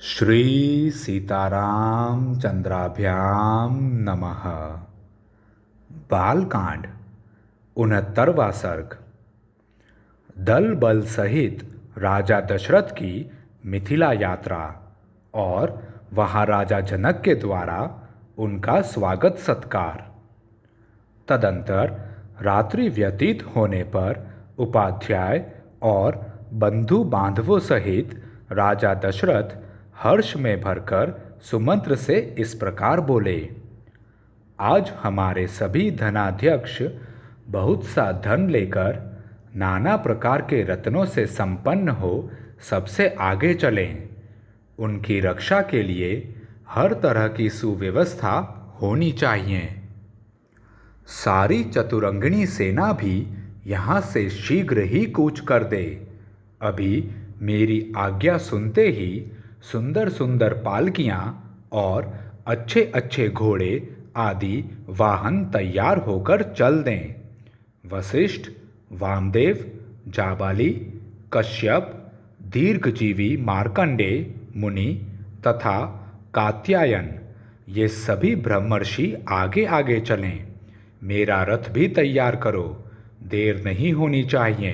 श्री सीताराम चंद्राभ्याम नमः। बालकांड 69वां सर्ग। दल बल सहित राजा दशरथ की मिथिला यात्रा और वहां राजा जनक के द्वारा उनका स्वागत सत्कार। तदंतर रात्रि व्यतीत होने पर उपाध्याय और बंधु बांधवों सहित राजा दशरथ हर्ष में भरकर सुमंत्र से इस प्रकार बोले। आज हमारे सभी धनाध्यक्ष बहुत सा धन लेकर नाना प्रकार के रत्नों से संपन्न हो सबसे आगे चलें। उनकी रक्षा के लिए हर तरह की सुव्यवस्था होनी चाहिए। सारी चतुरंगिणी सेना भी यहाँ से शीघ्र ही कूच कर दे। अभी मेरी आज्ञा सुनते ही सुंदर सुंदर पालकियाँ और अच्छे अच्छे घोड़े आदि वाहन तैयार होकर चल दें। वशिष्ठ, वामदेव, जाबाली, कश्यप, दीर्घजीवी मार्कंडेय मुनि तथा कात्यायन ये सभी ब्रह्मर्षि आगे आगे चलें। मेरा रथ भी तैयार करो, देर नहीं होनी चाहिए।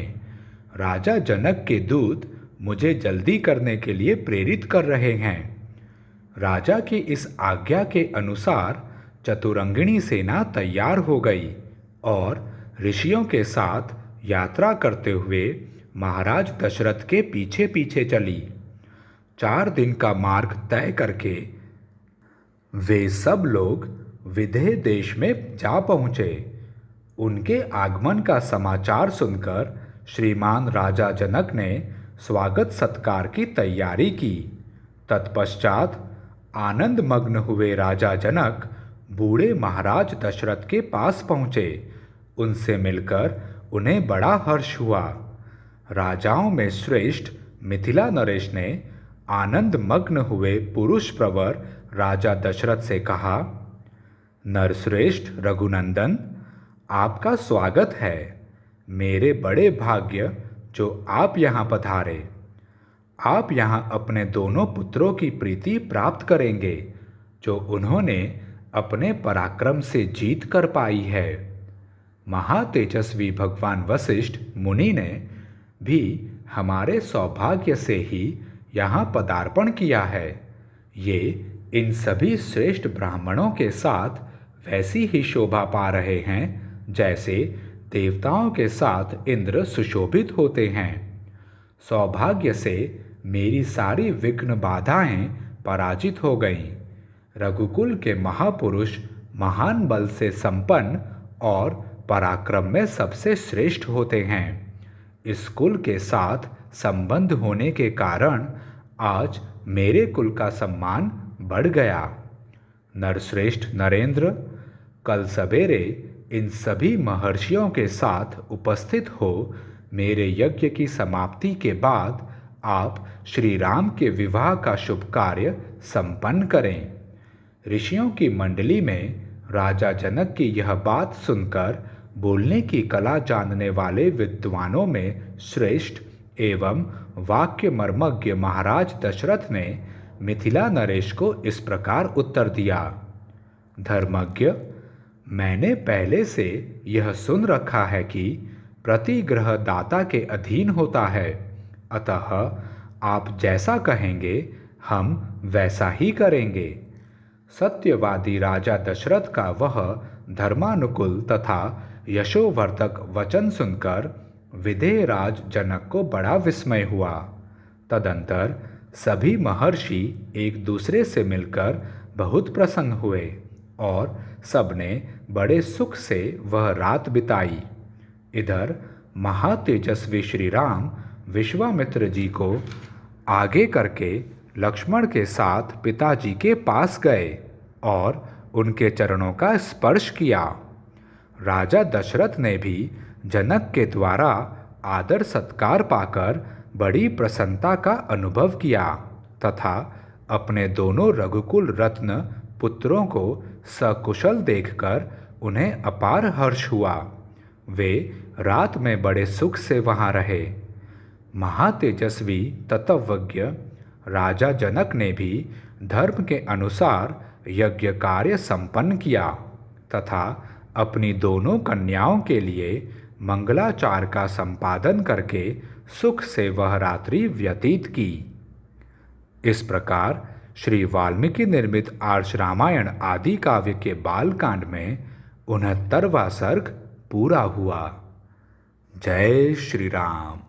राजा जनक के दूत मुझे जल्दी करने के लिए प्रेरित कर रहे हैं। राजा की इस आज्ञा के अनुसार चतुरंगिणी सेना तैयार हो गई और ऋषियों के साथ यात्रा करते हुए महाराज दशरथ के पीछे पीछे चली। 4 दिन का मार्ग तय करके वे सब लोग विदेह देश में जा पहुँचे। उनके आगमन का समाचार सुनकर श्रीमान राजा जनक ने स्वागत सत्कार की तैयारी की। तत्पश्चात आनंद मग्न हुए राजा जनक बूढ़े महाराज दशरथ के पास पहुँचे। उनसे मिलकर उन्हें बड़ा हर्ष हुआ। राजाओं में श्रेष्ठ मिथिला नरेश ने आनंद मग्न हुए पुरुष प्रवर राजा दशरथ से कहा, नरश्रेष्ठ रघुनंदन, आपका स्वागत है। मेरे बड़े भाग्य जो आप यहाँ पधारे। आप यहाँ अपने दोनों पुत्रों की प्रीति प्राप्त करेंगे जो उन्होंने अपने पराक्रम से जीत कर पाई है। महातेजस्वी भगवान वशिष्ठ मुनि ने भी हमारे सौभाग्य से ही यहाँ पदार्पण किया है। ये इन सभी श्रेष्ठ ब्राह्मणों के साथ वैसी ही शोभा पा रहे हैं जैसे देवताओं के साथ इंद्र सुशोभित होते हैं। सौभाग्य से मेरी सारी विघ्न बाधाएं पराजित हो गईं। रघुकुल के महापुरुष महान बल से संपन्न और पराक्रम में सबसे श्रेष्ठ होते हैं। इस कुल के साथ संबंध होने के कारण आज मेरे कुल का सम्मान बढ़ गया। नरश्रेष्ठ नरेंद्र, कल सवेरे इन सभी महर्षियों के साथ उपस्थित हो मेरे यज्ञ की समाप्ति के बाद आप श्री राम के विवाह का शुभ कार्य संपन्न करें। ऋषियों की मंडली में राजा जनक की यह बात सुनकर बोलने की कला जानने वाले विद्वानों में श्रेष्ठ एवं वाक्य मर्मज्ञ महाराज दशरथ ने मिथिला नरेश को इस प्रकार उत्तर दिया। धर्मज्ञ, मैंने पहले से यह सुन रखा है कि प्रतिग्रह दाता के अधीन होता है, अतः आप जैसा कहेंगे हम वैसा ही करेंगे। सत्यवादी राजा दशरथ का वह धर्मानुकूल तथा यशोवर्धक वचन सुनकर विदेहराज जनक को बड़ा विस्मय हुआ। तदंतर सभी महर्षि एक दूसरे से मिलकर बहुत प्रसन्न हुए और सबने बड़े सुख से वह रात बिताई। इधर महातेजस्वी श्री राम विश्वामित्र जी को आगे करके लक्ष्मण के साथ पिताजी के पास गए और उनके चरणों का स्पर्श किया। राजा दशरथ ने भी जनक के द्वारा आदर सत्कार पाकर बड़ी प्रसन्नता का अनुभव किया तथा अपने दोनों रघुकुल रत्न पुत्रों को सकुशल देखकर उन्हें अपार हर्ष हुआ। वे रात में बड़े सुख से वहाँ रहे। महातेजस्वी तत्वज्ञ राजा जनक ने भी धर्म के अनुसार यज्ञ कार्य संपन्न किया तथा अपनी दोनों कन्याओं के लिए मंगलाचार का संपादन करके सुख से वह रात्रि व्यतीत की। इस प्रकार श्री वाल्मीकि निर्मित आर्ष रामायण आदि काव्य के बालकांड में 69वां सर्ग पूरा हुआ। जय श्री राम।